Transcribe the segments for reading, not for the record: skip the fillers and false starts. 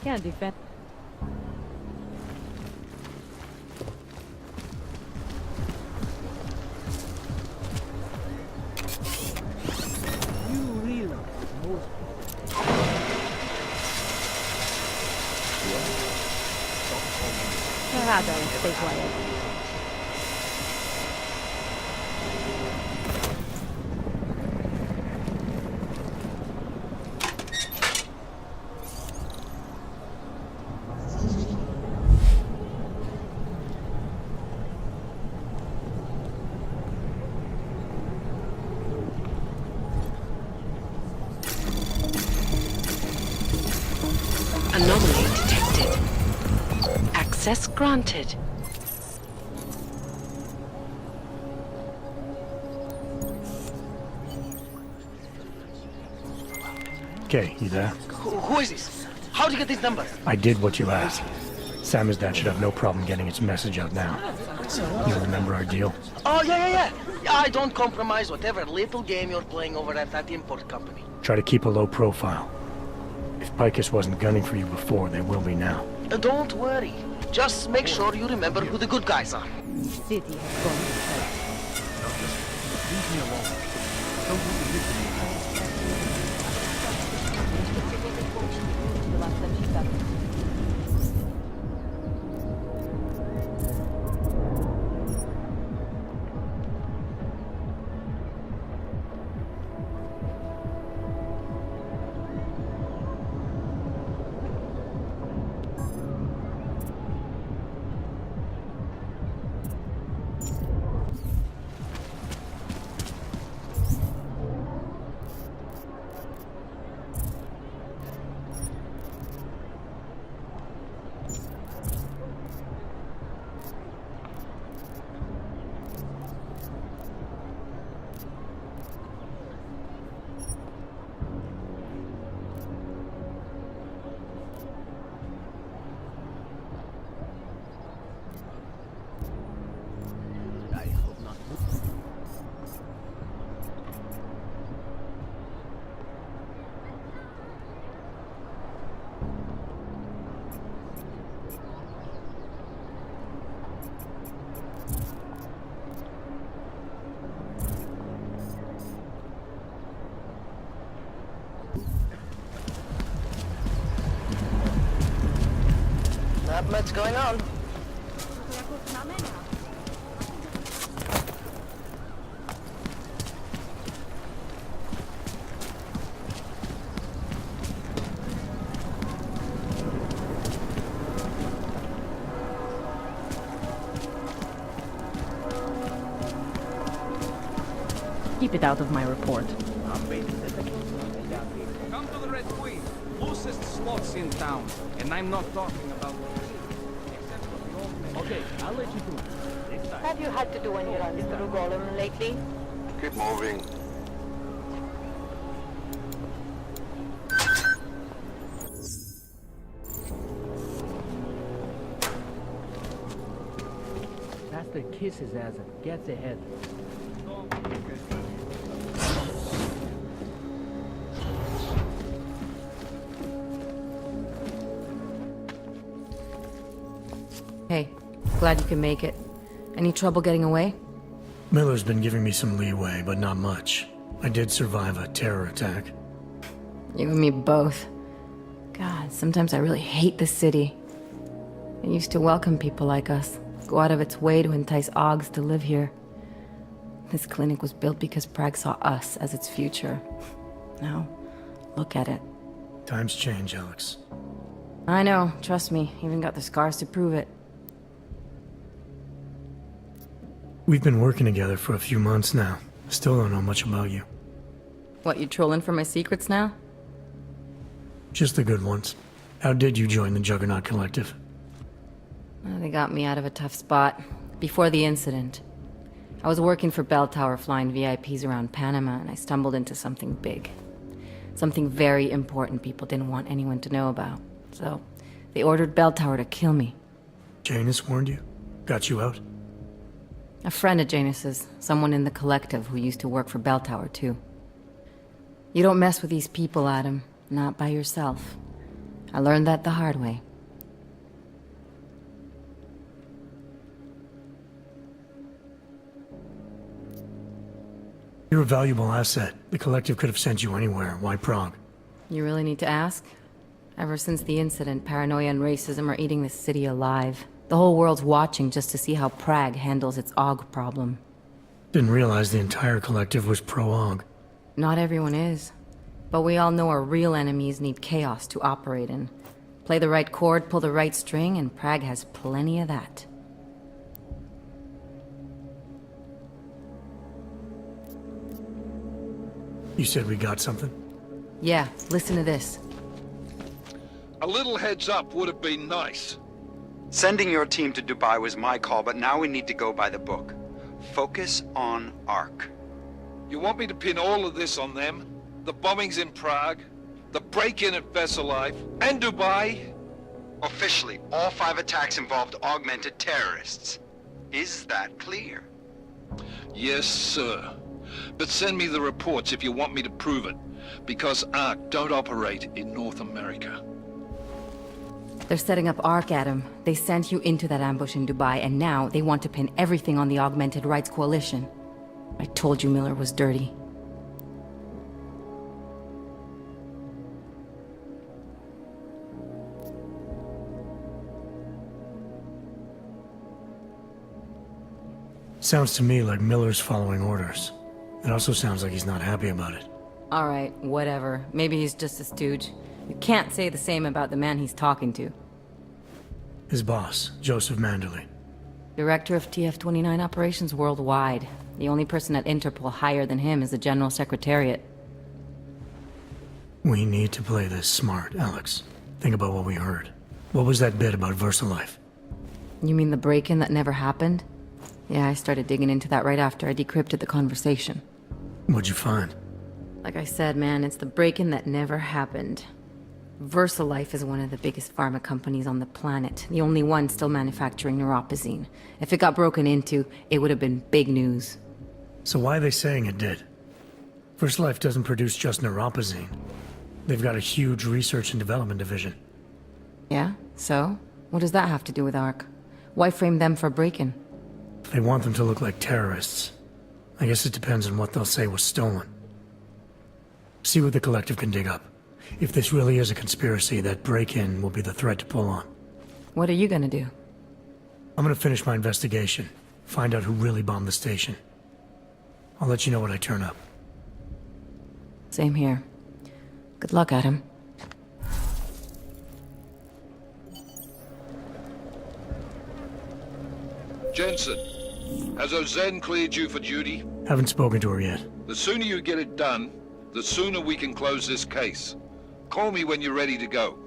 Can't defend. You realize most Rada, stay quiet. Anomaly detected. Access granted. Okay, you there? Who is this? How'd you get this number? I did what you asked. Samizdat should have no problem getting its message out now. You remember our deal? Oh, yeah. I don't compromise whatever little game you're playing over at that import company. Try to keep a low profile. If Picus wasn't gunning for you before, they will be now. Don't worry. Just make sure you remember who the good guys are. City has gone to hell. leave me alone. Don't put the victim in my Not much going on. Keep it out of my report. Come to the Red Queen. Loosest slots in town. And I'm not talking about... Okay, I'll let you do it. Next time. Have you had to do any runs through Golem lately? Keep moving. Master kisses as it gets ahead. Hey, glad you can make it. Any trouble getting away? Miller's been giving me some leeway, but not much. I did survive a terror attack. You and me both. God, sometimes I really hate this city. It used to welcome people like us, go out of its way to entice Augs to live here. This clinic was built because Prague saw us as its future. Now, look at it. Times change, Alex. I know, trust me, even got the scars to prove it. We've been working together for a few months now. Still don't know much about you. What, you trolling for my secrets now? Just the good ones. How did you join the Juggernaut Collective? Well, they got me out of a tough spot. Before the incident. I was working for Bell Tower flying VIPs around Panama, and I stumbled into something big. Something very important people didn't want anyone to know about. So, they ordered Bell Tower to kill me. Janus warned you? Got you out? A friend of Janus's, someone in the collective who used to work for Bell Tower too. You don't mess with these people, Adam. Not by yourself. I learned that the hard way. You're a valuable asset. The Collective could have sent you anywhere. Why Prague? You really need to ask? Ever since the incident, paranoia and racism are eating this city alive. The whole world's watching just to see how Prague handles its AUG problem. Didn't realize the entire Collective was pro-AUG. Not everyone is. But we all know our real enemies need chaos to operate in. Play the right chord, pull the right string, and Prague has plenty of that. You said we got something? Yeah, listen to this. A little heads up would have been nice. Sending your team to Dubai was my call, but now we need to go by the book. Focus on ARC. You want me to pin all of this on them? The bombings in Prague, the break-in at Vesellife, and Dubai? Officially, all 5 attacks involved augmented terrorists. Is that clear? Yes, sir. But send me the reports if you want me to prove it, because ARC don't operate in North America. They're setting up ARC, Adam. They sent you into that ambush in Dubai, and now they want to pin everything on the Augmented Rights Coalition. I told you Miller was dirty. Sounds to me like Miller's following orders. It also sounds like he's not happy about it. Alright, whatever. Maybe he's just a stooge. You can't say the same about the man he's talking to. His boss, Joseph Manderley. Director of TF-29 operations worldwide. The only person at Interpol higher than him is the General Secretariat. We need to play this smart, Alex. Think about what we heard. What was that bit about Versalife? You mean the break-in that never happened? Yeah, I started digging into that right after I decrypted the conversation. What'd you find? Like I said, man, it's the break-in that never happened. Versalife is one of the biggest pharma companies on the planet, the only one still manufacturing neuropozyne. If it got broken into, it would have been big news. So why are they saying it did? Versalife doesn't produce just neuropozyne. They've got a huge research and development division. Yeah? So? What does that have to do with ARC? Why frame them for break-in? They want them to look like terrorists. I guess it depends on what they'll say was stolen. See what the Collective can dig up. If this really is a conspiracy, that break-in will be the thread to pull on. What are you gonna do? I'm gonna finish my investigation. Find out who really bombed the station. I'll let you know when I turn up. Same here. Good luck, Adam. Jensen, has Ozen cleared you for duty? Haven't spoken to her yet. The sooner you get it done, the sooner we can close this case. Call me when you're ready to go.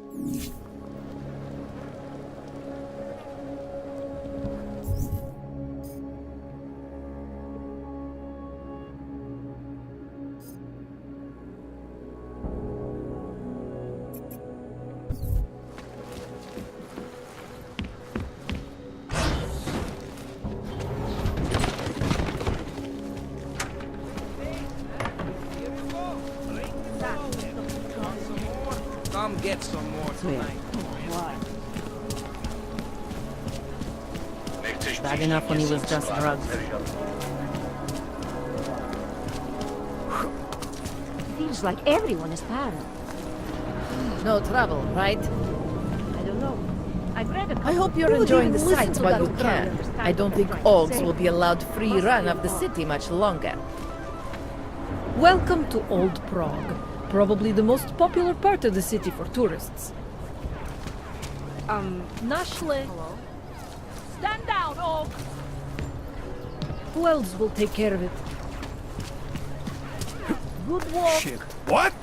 Come get some more tonight. Bad enough when he was just drugged. Feels like everyone is paranoid. No trouble, right? I don't know. I've read a couple. I hope you're Who would enjoying even the listen sights to while that you girl can. understand I don't what think they're trying to Augs say. will be allowed free run of the city much longer. Welcome to Old Prague. Probably the most popular part of the city for tourists. Nashle. Stand down, Og! Who else will take care of it? Good walk. Shit. What?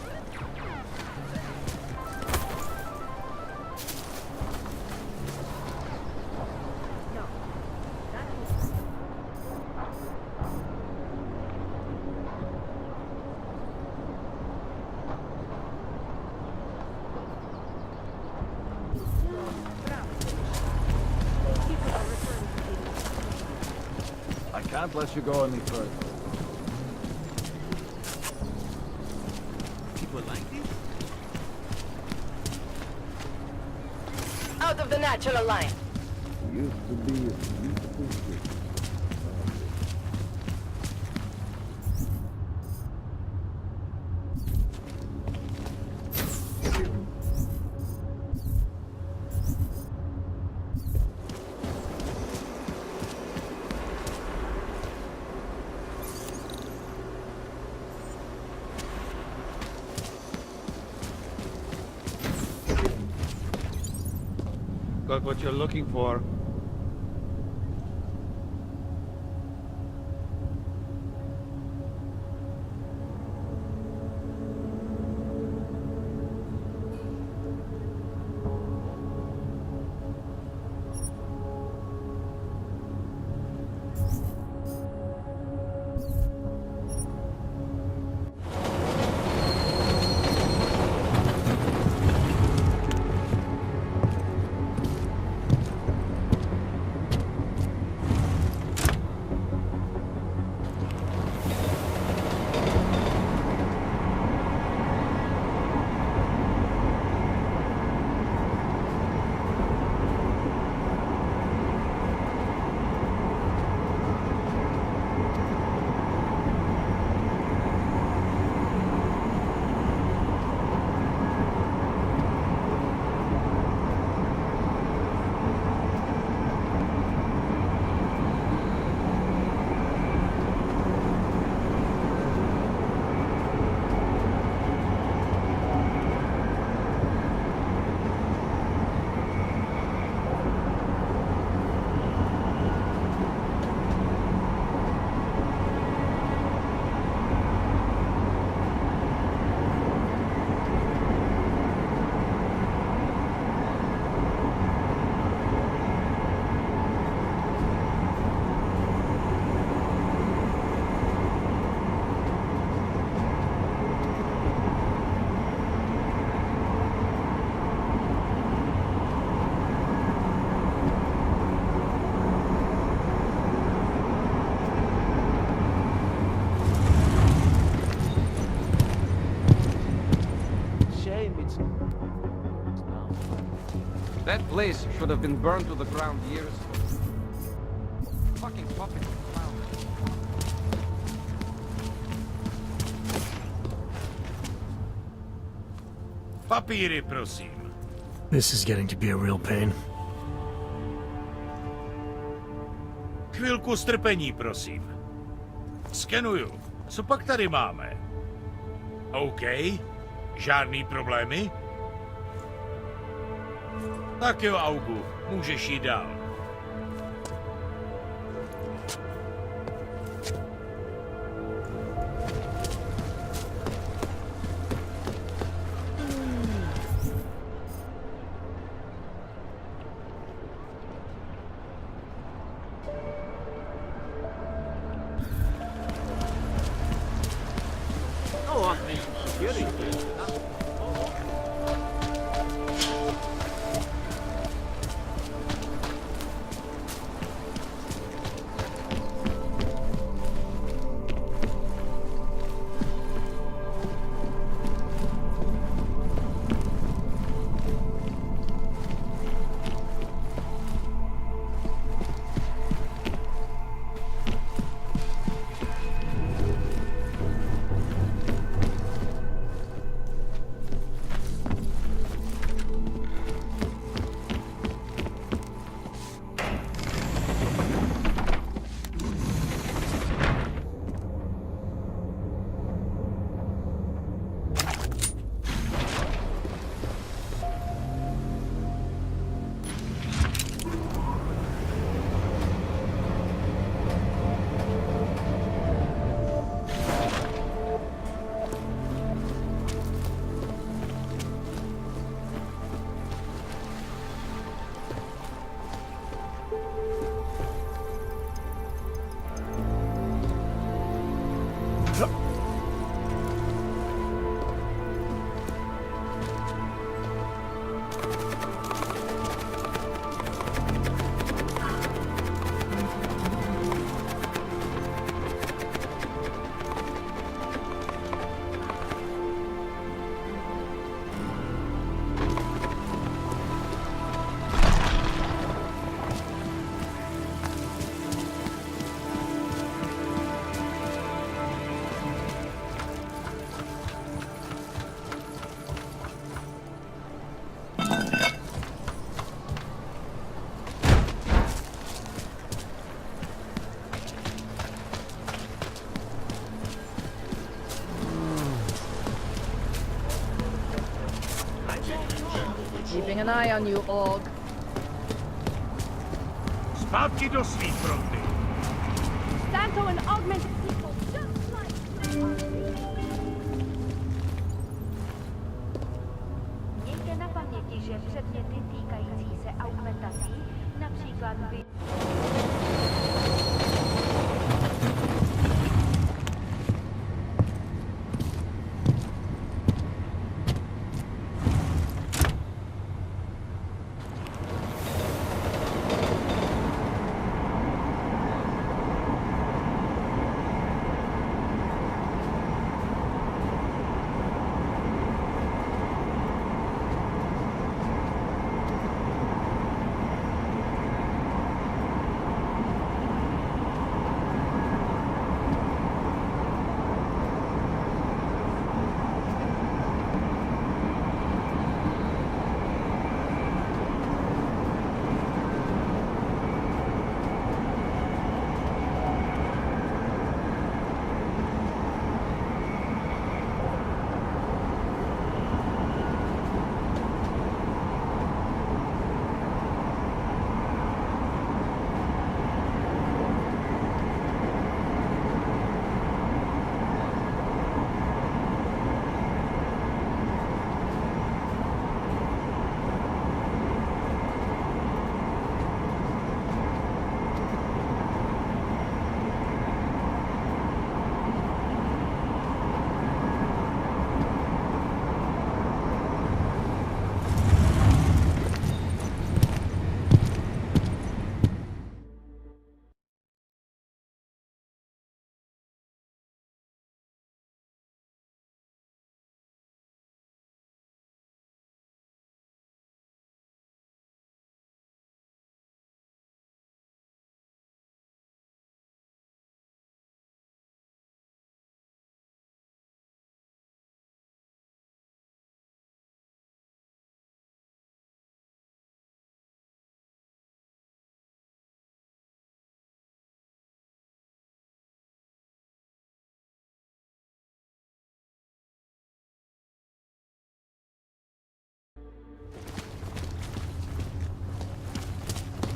I can't let you go any further. People like this? out of the Natural Alliance. Got what you're looking for. That place should have been burned to the ground years ago. Fucking puppet clown. Papíry, prosím. This is getting to be a real pain. Chvilku strpení, prosím. Skenuju. Co pak tady máme? OK. Žádný problémy? Tak jo, Augu, můžeš jít dál. Keeping an eye on you, Og. Zpátky do svých fronty. Stanto and augmented people, just like... Mějte na paměti, že předměty týkající se augmentací, například by...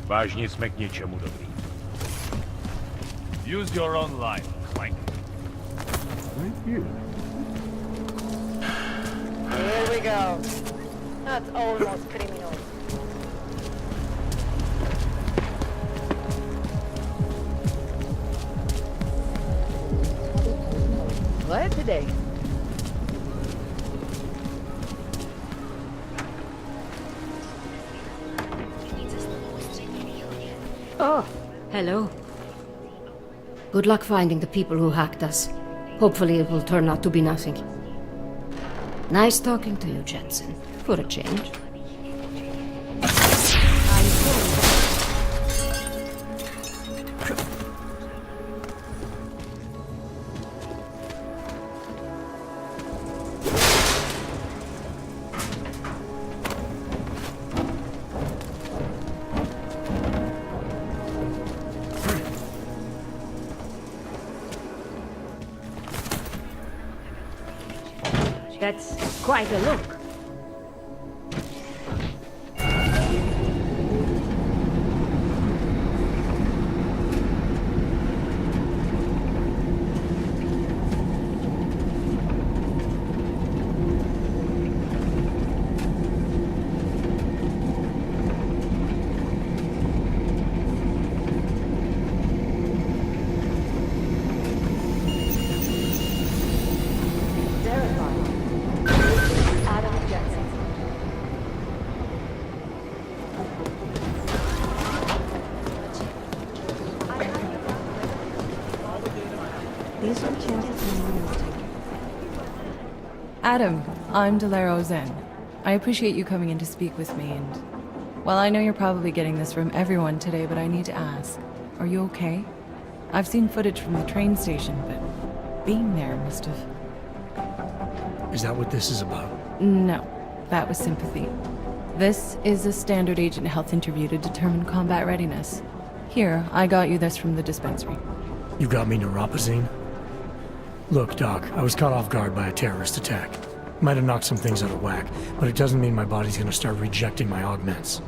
Vážně jsme k něčemu dobrý. Use your own line, Clank. Thank you. Here we go. That's almost criminal. Glad today. Oh, hello. Good luck finding the people who hacked us. Hopefully it will turn out to be nothing. Nice talking to you, Jetson. For a change. That's quite a look. Adam, I'm Delero Zen. I appreciate you coming in to speak with me, and... Well, I know you're probably getting this from everyone today, but I need to ask. Are you okay? I've seen footage from the train station, but... being there must have... Is that what this is about? No, that was sympathy. This is a standard agent health interview to determine combat readiness. Here, I got you this from the dispensary. You got me neuropazine? Look, Doc, I was caught off guard by a terrorist attack. Might have knocked some things out of whack, but it doesn't mean my body's gonna start rejecting my augments.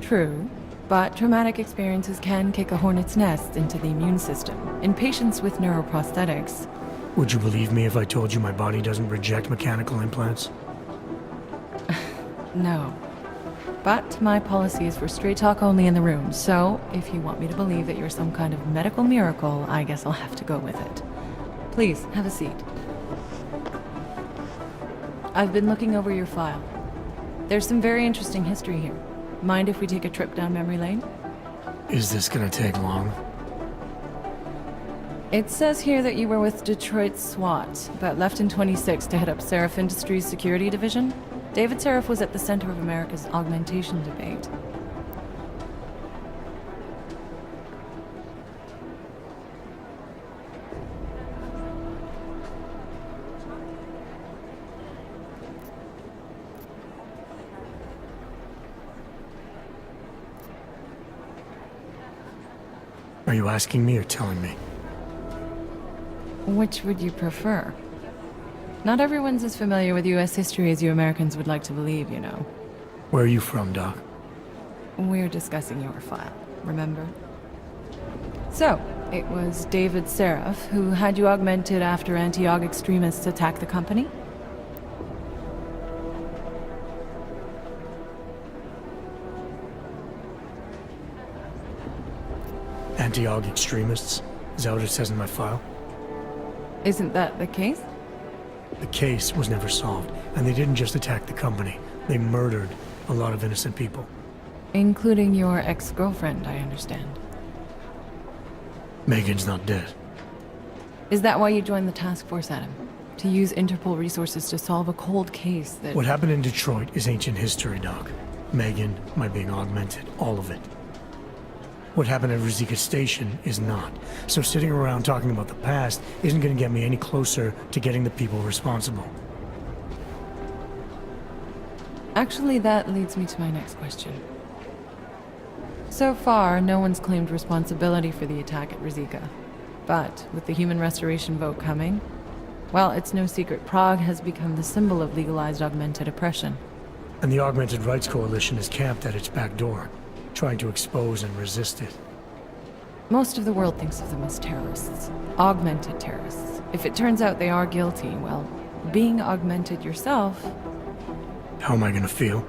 True, but traumatic experiences can kick a hornet's nest into the immune system. In patients with neuroprosthetics... Would you believe me if I told you my body doesn't reject mechanical implants? No. But my policy is for straight talk only in the room, so if you want me to believe that you're some kind of medical miracle, I guess I'll have to go with it. Please, have a seat. I've been looking over your file. There's some very interesting history here. Mind if we take a trip down memory lane? Is this gonna take long? It says here that you were with Detroit SWAT, but left in 26 to head up Seraph Industries' security division. David Seraph was at the center of America's augmentation debate. Are you asking me or telling me? Which would you prefer? Not everyone's as familiar with U.S. history as you Americans would like to believe, you know. Where are you from, Doc? We're discussing your file, remember? So, it was David Seraph who had you augmented after anti-aug extremists attacked the company? Anti-aug extremists? Is that what it says in my file? Isn't that the case? The case was never solved, and they didn't just attack the company. They murdered a lot of innocent people. Including your ex-girlfriend, I understand. Megan's not dead. Is that why you joined the task force, Adam? To use Interpol resources to solve a cold case that... What happened in Detroit is ancient history, Doc. Megan, my being augmented, all of it. What happened at Rizika Station is not. So sitting around talking about the past isn't going to get me any closer to getting the people responsible. Actually, that leads me to my next question. So far, no one's claimed responsibility for the attack at Rizika. But with the human restoration vote coming, well, it's no secret Prague has become the symbol of legalized augmented oppression. And the Augmented Rights Coalition is camped at its back door, trying to expose and resist it. Most of the world thinks of them as terrorists. Augmented terrorists. If it turns out they are guilty, well, being augmented yourself... How am I gonna feel?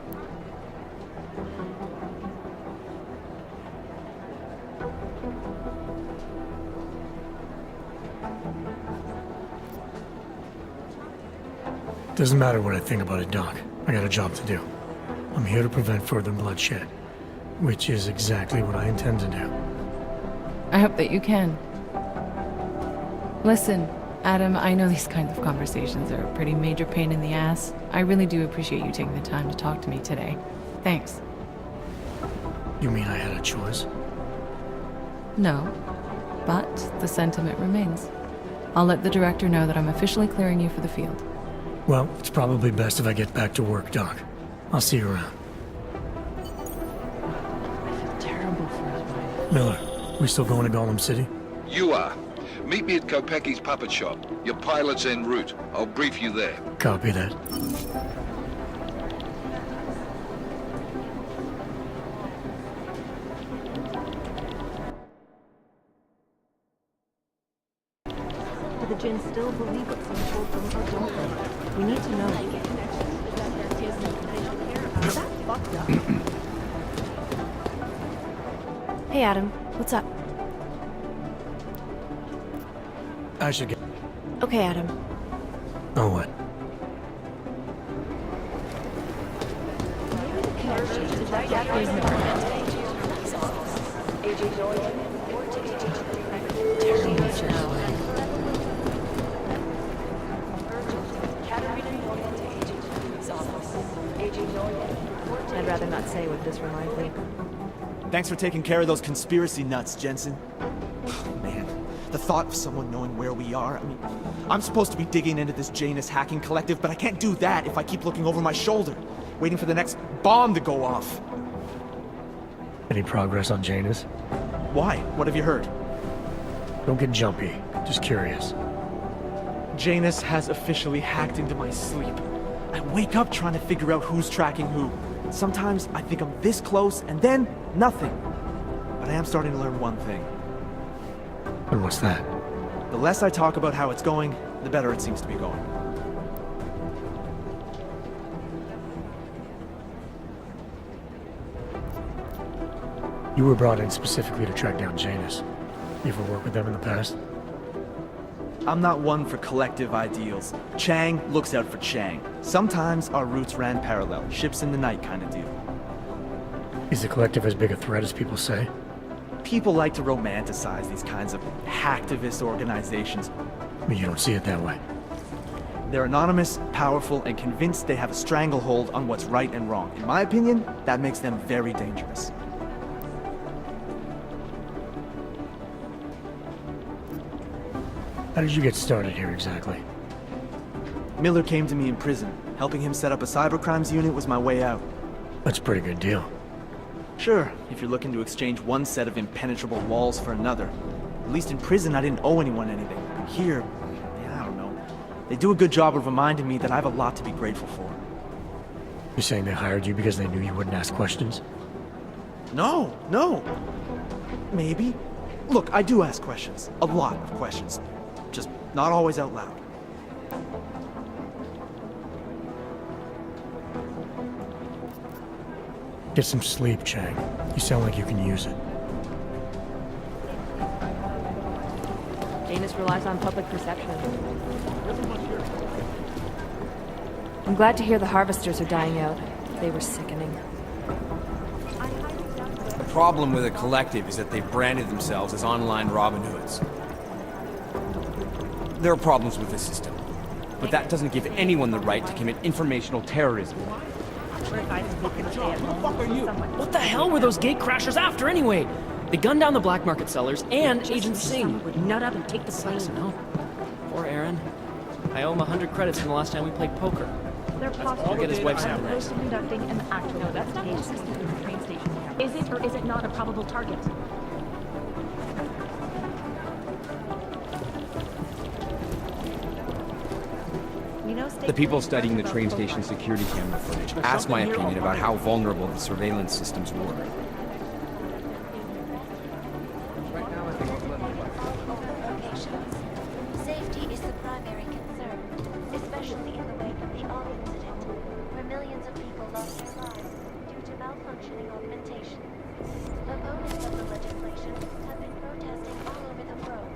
Doesn't matter what I think about it, Doc. I got a job to do. I'm here to prevent further bloodshed, which is exactly what I intend to do. I hope that you can. Listen, Adam, I know these kinds of conversations are a pretty major pain in the ass. I really do appreciate you taking the time to talk to me today. Thanks. You mean I had a choice? No, but the sentiment remains. I'll let the director know that I'm officially clearing you for the field. Well, it's probably best if I get back to work, Doc. I'll see you around. I feel terrible for his wife. Miller, we still going to Golem City? You are. Meet me at Kopecki's puppet shop. Your pilot's en route. I'll brief you there. Copy that. Do the Jinn still believe what's being told them, or don't they? We need to know. Is that fucked up? Hey, Adam. What's up? I should get... Okay, Adam. Oh, what? I'd rather not say what this reminds me. Thanks for taking care of those conspiracy nuts, Jensen. Man, the thought of someone knowing where we are, I mean, I'm supposed to be digging into this Janus hacking collective, but I can't do that if I keep looking over my shoulder, waiting for the next bomb to go off. Any progress on Janus? Why? What have you heard? Don't get jumpy. Just curious. Janus has officially hacked into my sleep. I wake up trying to figure out who's tracking who. Sometimes I think I'm this close, and then nothing. But I am starting to learn one thing. And what's that? The less I talk about how it's going, the better it seems to be going. You were brought in specifically to track down Janus. You ever worked with them in the past? I'm not one for collective ideals. Chang looks out for Chang. Sometimes our routes ran parallel, ships in the night kind of deal. Is the collective as big a threat as people say? People like to romanticize these kinds of hacktivist organizations. But you don't see it that way. They're anonymous, powerful, and convinced they have a stranglehold on what's right and wrong. In my opinion, that makes them very dangerous. How did you get started here exactly? Miller came to me in prison. Helping him set up a cybercrimes unit was my way out. That's a pretty good deal. Sure, if you're looking to exchange one set of impenetrable walls for another. At least in prison, I didn't owe anyone anything. Here, yeah, I don't know. They do a good job of reminding me that I have a lot to be grateful for. You're saying they hired you because they knew you wouldn't ask questions? No. Maybe. Look, I do ask questions. A lot of questions. Just not always out loud. Get some sleep, Chang. You sound like you can use it. Janus relies on public perception. I'm glad to hear the harvesters are dying out. They were sickening. The problem with the collective is that they've branded themselves as online Robin Hoods. There are problems with the system, but that doesn't give anyone the right to commit informational terrorism. What the hell were those gate crashers after anyway? They gunned down the black market sellers and Agent Singh. Would nut up and take the plane. No. Poor Aaron. I owe him 100 credits from the last time we played poker. They're possible. I'll get his wife's as number. opposed to conducting an actual investigation in the train station. Is it or is it not a probable target? The people studying the train station security camera footage asked my opinion about how vulnerable the surveillance systems were. Safety is the primary concern, especially in the wake of the Og incident, where millions of people lost their lives due to malfunctioning augmentation. Opponents of the legislation have been protesting all over the world,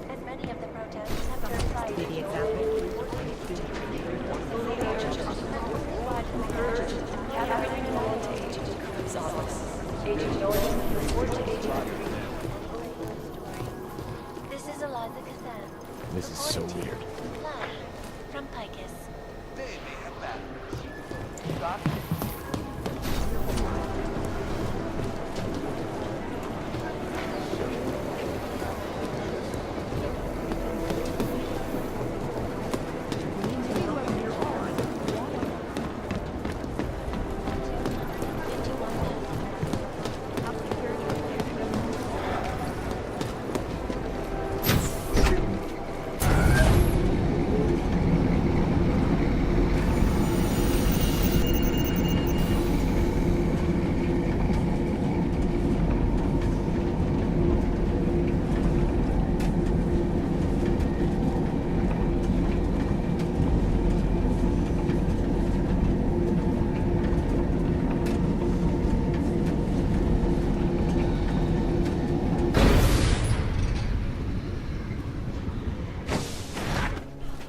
and many of the protests have turned violent. This is Eliza Kazan. This is so weird. Live from Picus.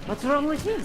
What's wrong with you?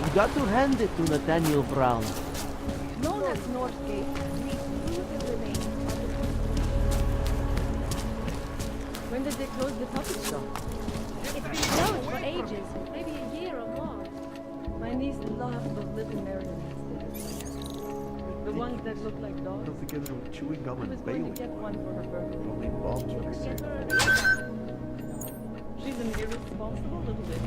We got to hand it to Nathaniel Brown. Known as Northgate, these looted remains are the... When did they close the puppet shop? It's No, for ages. Maybe a year or more. My niece loved those little marionettes. The ones that look like dogs. Put together with chewing gum I was and going Bailey. to get one for her birthday. Probably bombs You when could they get say. her She's an irresponsible little bit.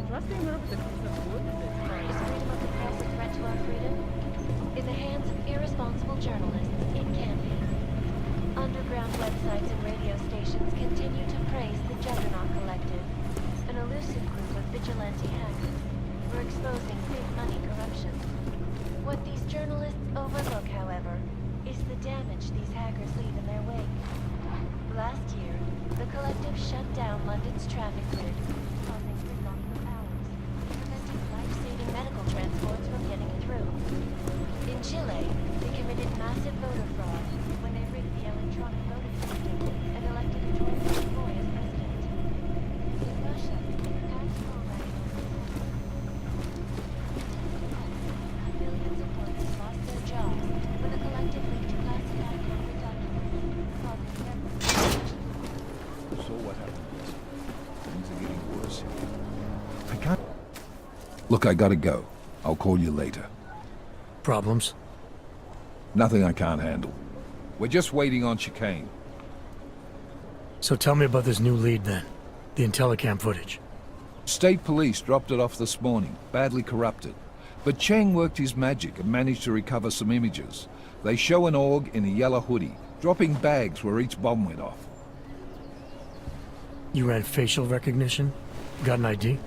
Trusting her with a piece of wood at this time. Is freedom of the press a threat to our freedom? In the hands of irresponsible journalists, it can be. Underground websites and radio stations continue to praise the Juggernaut Collective, an elusive group of vigilante hackers for exposing big money corruption. What these journalists overlook, however, is the damage these hackers leave in their wake. Last year, the Collective shut down London's traffic grid, causing gridlock for hours, preventing life-saving medical transports from getting through. In Chile, they committed massive voter fraud when they rigged the electronic voting system and elected a George Boy as president. In Russia, past programming millions of workers lost their jobs when the Collective leaked classified corporate documents, causing several. So what happened? Things are getting worse. I can't. Look, I gotta go. I'll call you later. Problems? Nothing I can't handle. We're just waiting on chicane. So tell me about this new lead then. The Intellicam footage. State police dropped it off this morning, badly corrupted. But Cheng worked his magic and managed to recover some images. They show an org in a yellow hoodie, dropping bags where each bomb went off. You ran facial recognition? Got an ID?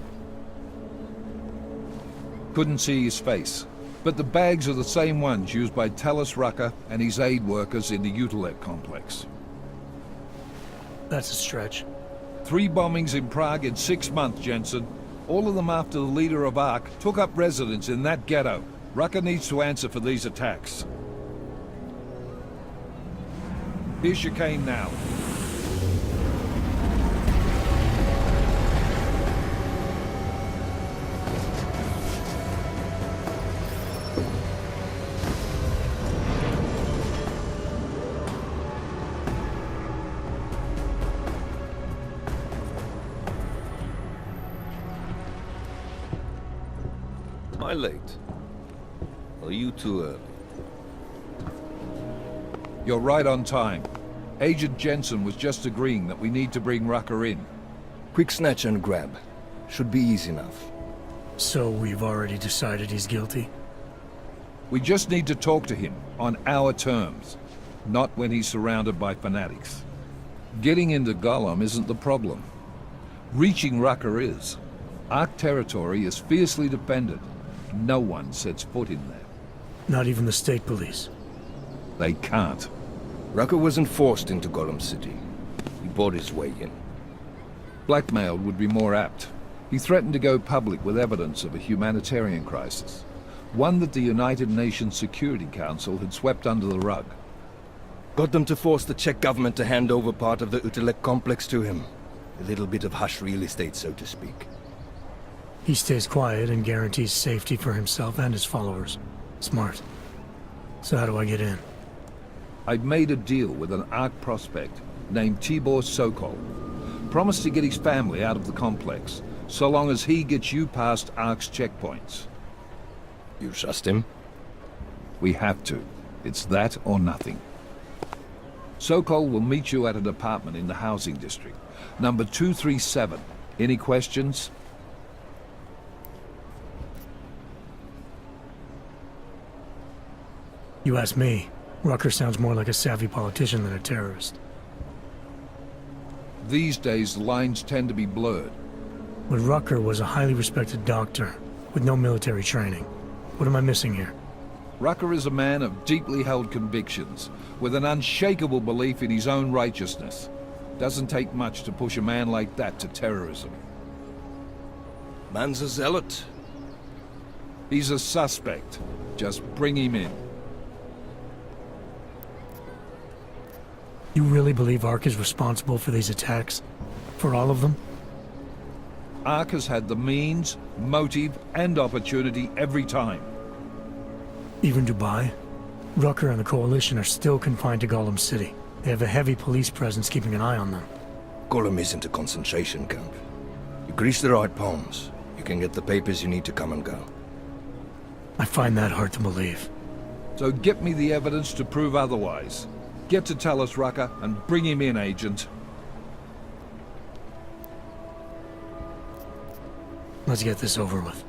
Couldn't see his face. But the bags are the same ones used by Talos Rucker and his aid workers in the Utilet complex. That's a stretch. 3 bombings in Prague in 6 months, Jensen. All of them after the leader of ARC took up residence in that ghetto. Rucker needs to answer for these attacks. Here's chicane now. Am I late? Are you too early? You're right on time. Agent Jensen was just agreeing that we need to bring Rucker in. Quick snatch and grab. Should be easy enough. So we've already decided he's guilty? We just need to talk to him on our terms, not when he's surrounded by fanatics. Getting into Gollum isn't the problem. Reaching Rucker is. ARC territory is fiercely defended. No one sets foot in there. Not even the state police? They can't. Rucker wasn't forced into Gollum City. He bought his way in. Blackmailed would be more apt. He threatened to go public with evidence of a humanitarian crisis. One that the United Nations Security Council had swept under the rug. Got them to force the Czech government to hand over part of the Utilet complex to him. A little bit of hush real estate, so to speak. He stays quiet and guarantees safety for himself and his followers. Smart. So how do I get in? I'd made a deal with an ARC prospect named Tibor Sokol. Promised to get his family out of the complex, so long as he gets you past ARC's checkpoints. You trust him? We have to. It's that or nothing. Sokol will meet you at an apartment in the housing district. Number 237. Any questions? You ask me. Rucker sounds more like a savvy politician than a terrorist. These days, the lines tend to be blurred. But Rucker was a highly respected doctor, with no military training. What am I missing here? Rucker is a man of deeply held convictions, with an unshakable belief in his own righteousness. Doesn't take much to push a man like that to terrorism. Man's a zealot. He's a suspect. Just bring him in. You really believe ARC is responsible for these attacks? For all of them? ARC has had the means, motive, and opportunity every time. Even Dubai? Rucker and the Coalition are still confined to Gollum City. They have a heavy police presence keeping an eye on them. Gollum isn't a concentration camp. You grease the right palms. You can get the papers you need to come and go. I find that hard to believe. So get me the evidence to prove otherwise. Get to Talus Rucker and bring him in, Agent. Let's get this over with.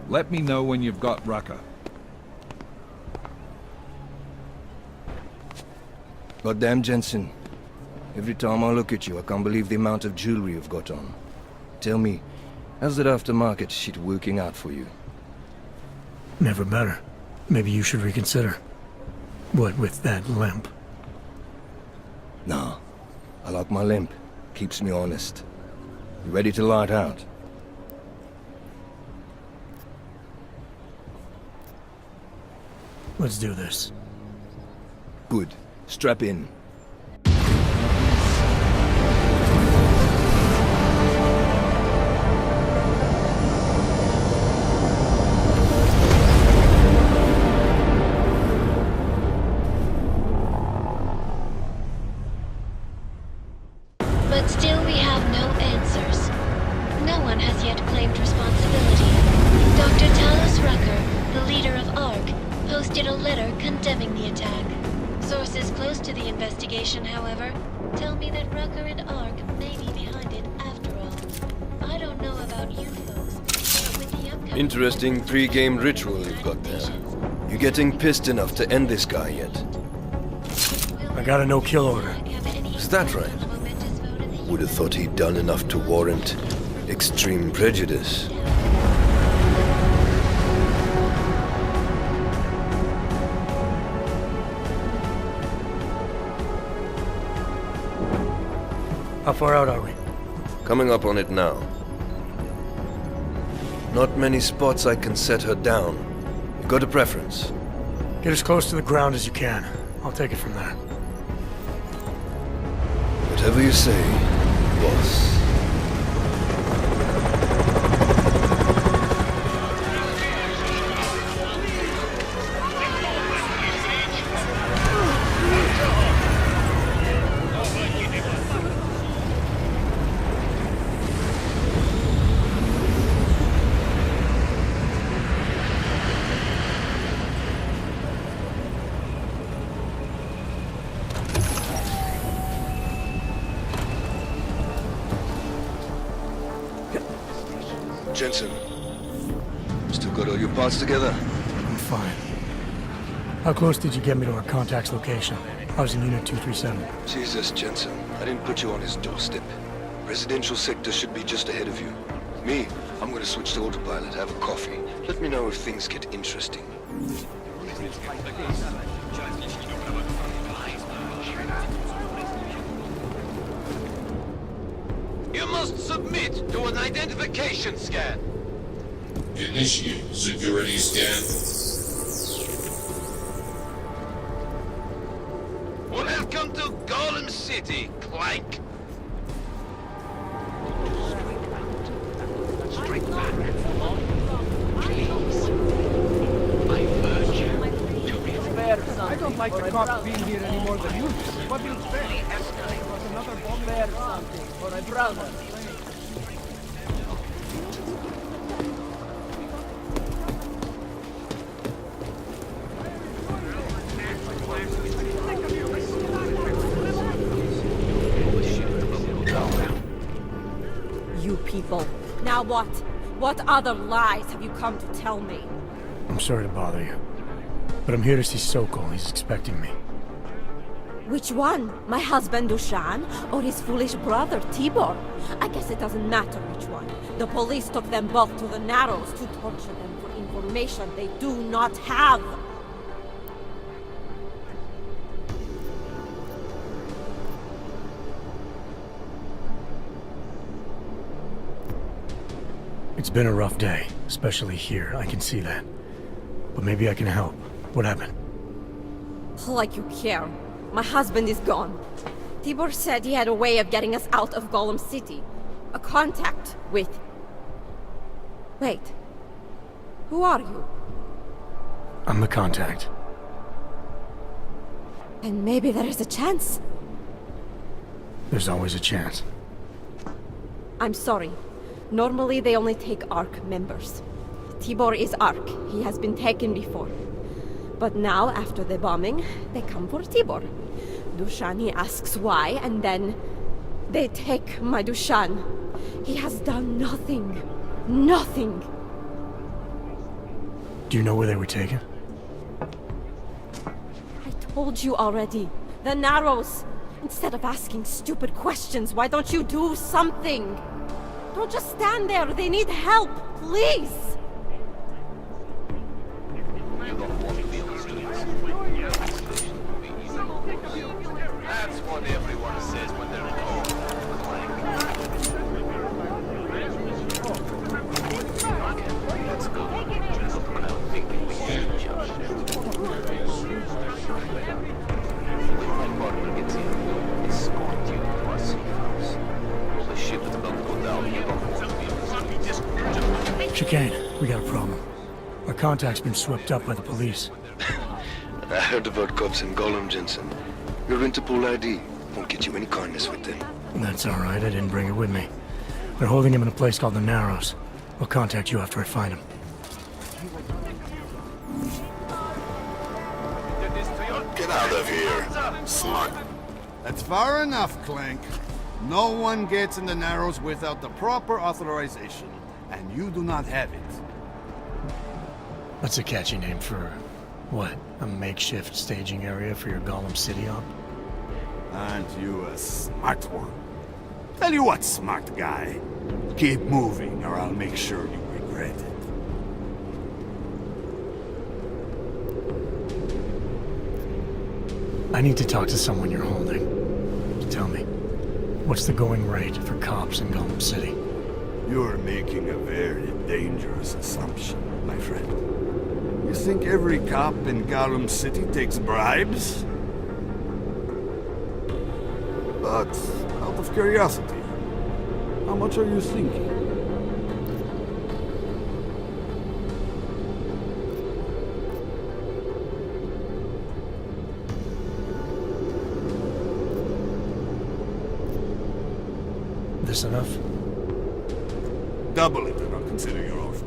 Let me know when you've got Rucker. Goddamn, Jensen. Every time I look at you, I can't believe the amount of jewelry you've got on. Tell me, how's that aftermarket shit working out for you? Never better. Maybe you should reconsider. What with that limp? Nah. I like my limp. Keeps me honest. You ready to light out? Let's do this. Good. Strap in. But still we have no answers. No one has yet claimed responsibility. Dr. Talus Rucker, the leader of ARC, posted a letter condemning the attack. Sources close to the investigation, however, tell me that Rucker and ARC may be behind it after all. I don't know about you folks, but with the upcoming... Interesting pre-game ritual you've got there. You getting pissed enough to end this guy yet? I got a no-kill order. Is that right? Would have thought he'd done enough to warrant extreme prejudice. How far out are we? Coming up on it now. Not many spots I can set her down. You got a preference? Get as close to the ground as you can. I'll take it from there. Whatever you say, boss. Jensen, still got all your parts together? I'm fine. How close did you get me to our contact's location? I was in Unit 237. Jesus, Jensen, I didn't put you on his doorstep. Residential sector should be just ahead of you. Me, I'm gonna switch to autopilot, have a coffee. Let me know if things get interesting. You must submit to an identification scan. Initiate security scan. Welcome to Golem City, Clank. Straight back. Please. I urge you to refrain. I don't like the cops being here any more than you do. What do you expect? It was another bomb bear something for my brother. You people. Now what? What other lies have you come to tell me? I'm sorry to bother you. But I'm here to see Sokol. He's expecting me. Which one? My husband Dushan or his foolish brother Tibor? I guess it doesn't matter which one. The police took them both to the Narrows to torture them for information they do not have. It's been a rough day, especially here. I can see that. But maybe I can help. What happened? Like you care. My husband is gone. Tibor said he had a way of getting us out of Golem City. A contact with... Wait. Who are you? I'm the contact. And maybe there is a chance. There's always a chance. I'm sorry. Normally they only take ARC members. Tibor is ARC. He has been taken before. But now, after the bombing, they come for Tibor. Dushani asks why, and then they take my Dushan. He has done nothing. Nothing. Do you know where they were taken? I told you already. The Narrows. Instead of asking stupid questions, why don't you do something? Don't just stand there. They need help. Please. That's what everyone says when they're home. Let's go. I don't think we should jump ship. When my partner gets in, escort you to our safe house. Well, the ship is about to go down. You don't want to be Chicane, we got a problem. Our contact's been swept up by the police. I heard about cops in Gollum, Jensen. Your Interpol ID won't get you any kindness with them. That's all right, I didn't bring it with me. They're holding him in a place called the Narrows. I'll contact you after I find him. Get out of here, smart. That's far enough, Clank. No one gets in the Narrows without the proper authorization, and you do not have it. That's a catchy name for... what? A makeshift staging area for your Gollum City op? Aren't you a smart one? Tell you what, smart guy. Keep moving, or I'll make sure you regret it. I need to talk to someone you're holding. Tell me, what's the going rate for cops in Gollum City? You're making a very dangerous assumption, my friend. You think every cop in Gollum City takes bribes? But, out of curiosity, how much are you thinking? This enough? Double it and I'll consider your offer.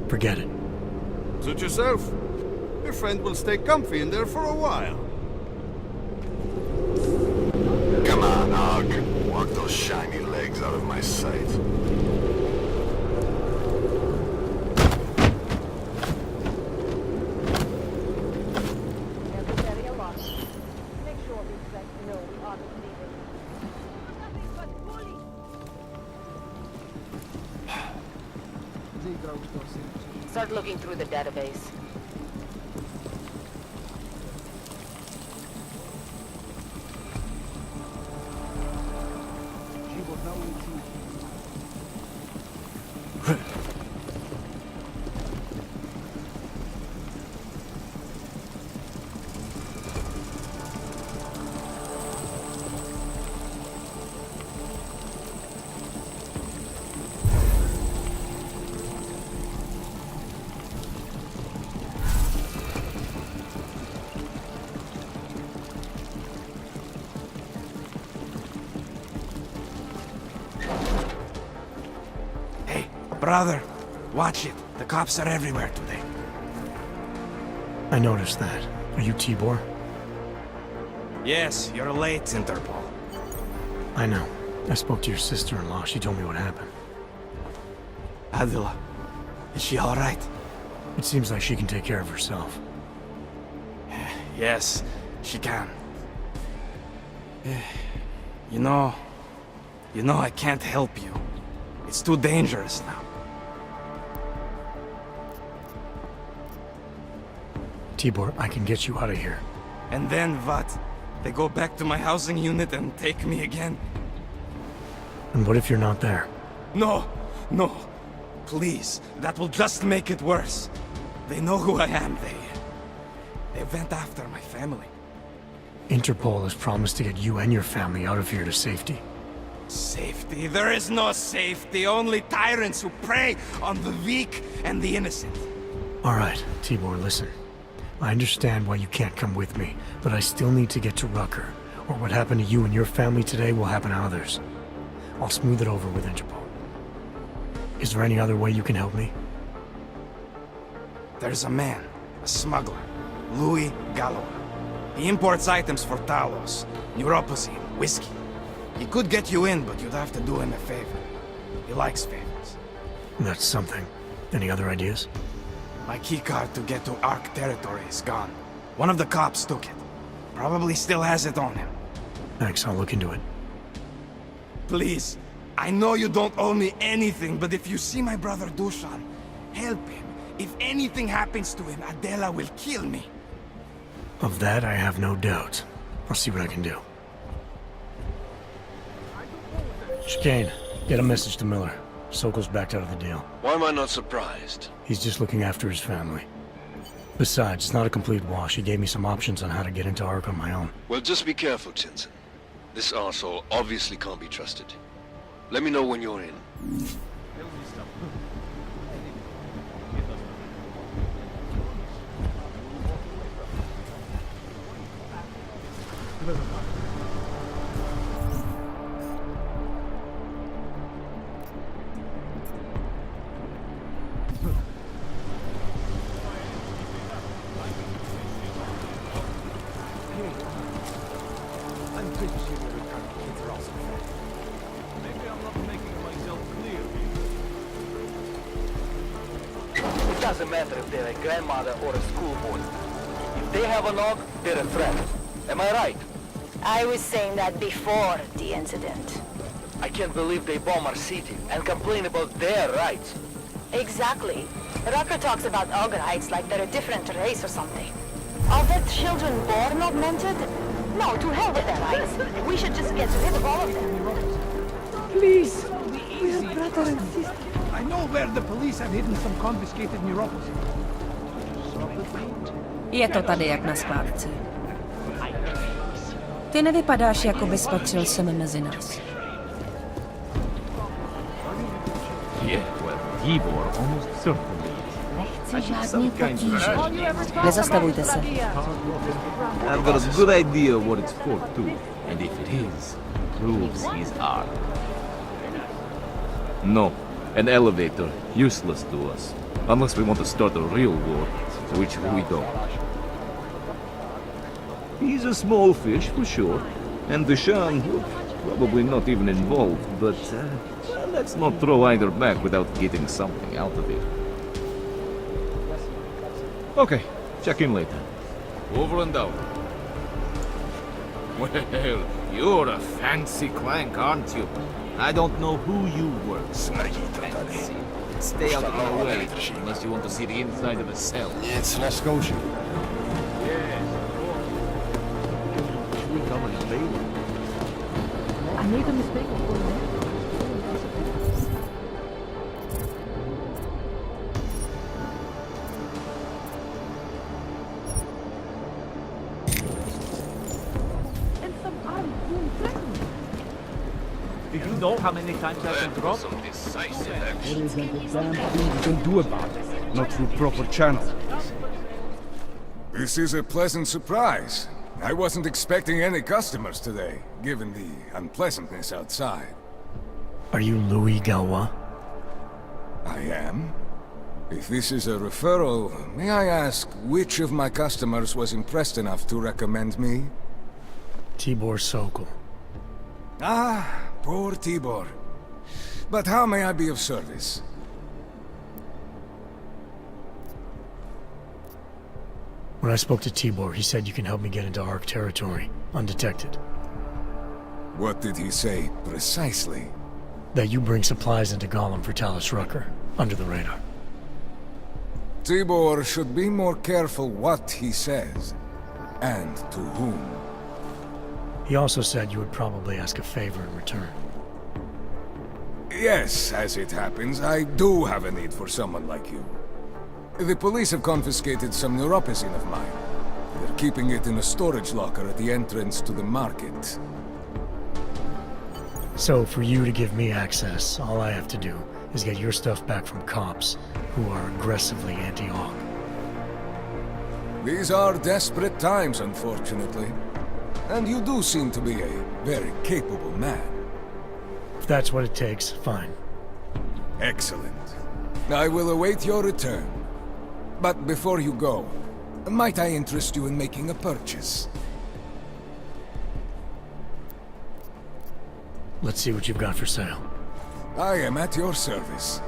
Forget it. Suit yourself. Your friend will stay comfy in there for a while. Come on, Og. Walk those shiny legs out of my sight. Start looking through the database. Brother, watch it. The cops are everywhere today. I noticed that. Are you Tibor? Yes, you're late, Interpol. I know. I spoke to your sister-in-law. She told me what happened. Adila, is she all right? It seems like she can take care of herself. Yes, she can. You know, I can't help you. It's too dangerous now. Tibor, I can get you out of here. And then what? They go back to my housing unit and take me again? And what if you're not there? No, no. Please, that will just make it worse. They know who I am. They went after my family. Interpol has promised to get you and your family out of here to safety. Safety? There is no safety. Only tyrants who prey on the weak and the innocent. All right, Tibor, listen. I understand why you can't come with me, but I still need to get to Rucker, Or what happened to you and your family today will happen to others. I'll smooth it over with Interpol. Is there any other way you can help me? There's a man, a smuggler, Louis Gallo. He imports items for Talos, neuropozyne, whiskey. He could get you in, but you'd have to do him a favor. He likes favors. That's something. Any other ideas? My keycard to get to Ark territory is gone. One of the cops took it. Probably still has it on him. Thanks, I'll look into it. Please, I know you don't owe me anything, but if you see my brother Dushan, help him. If anything happens to him, Adela will kill me. Of that, I have no doubt. I'll see what I can do. Chicane, get a message to Miller. Sokol's backed out of the deal. Why am I not surprised? He's just looking after his family. Besides, it's not a complete wash. He gave me some options on how to get into Ark on my own. Well, just be careful, Jensen. This arsehole obviously can't be trusted. Let me know when you're in. I'm pretty sure the return kids are also fed. Maybe I'm not making myself clear. It doesn't matter if they're a grandmother or a schoolboy. If they have a nog, they're a threat. Am I right? I was saying that before the incident. I can't believe they bomb our city and complain about their rights. Exactly. Rucker talks about our rights like they're a different race or something. Are their children born augmented? No, to hell with their rights. We should just get rid of all of them. Please, we're brother and sister. I know where the police have hidden some confiscated neuropathy. Je to tady jak na skládce. Ty nevypadáš, jako bys patřil sem mezi nás. Yeah, well, Tibor almost certainly. Nechci žádný potíže. Nezastavujte se. I've got a good idea what it's for, too. And if it is, it proves he's armed. No. An elevator. Useless to us. Unless we want to start a real war, which we don't. He's a small fish, for sure. And Deshaun, probably not even involved, but let's not throw either back without getting something out of it. Okay, check in later. Over and out. Well, you're a fancy clank, aren't you? I don't know who you were. Fancy. Stay out of my way, unless you want to see the inside of a cell. It's an Scotia. I made a mistake before that. And some armed boom threatened. Do you know how many times I've been dropped? Some decisive action. There isn't a damn thing you can do about it. Not through proper channels. This is a pleasant surprise. I wasn't expecting any customers today, given the unpleasantness outside. Are you Louis Gallois? I am. If this is a referral, may I ask which of my customers was impressed enough to recommend me? Tibor Sokol. Ah, poor Tibor. But how may I be of service? When I spoke to Tibor, he said you can help me get into Ark territory, undetected. What did he say, precisely? That you bring supplies into Gollum for Talos Rucker, under the radar. Tibor should be more careful what he says, and to whom. He also said you would probably ask a favor in return. Yes, as it happens, I do have a need for someone like you. The police have confiscated some neuropozyne of mine. They're keeping it in a storage locker at the entrance to the market. So, for you to give me access, all I have to do is get your stuff back from cops who are aggressively anti-Hawk. These are desperate times, unfortunately. And you do seem to be a very capable man. If that's what it takes, fine. Excellent. I will await your return. But before you go, might I interest you in making a purchase? Let's see what you've got for sale. I am at your service.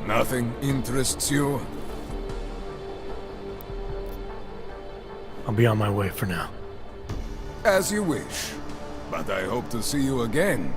Nothing interests you? I'll be on my way for now. As you wish. But I hope to see you again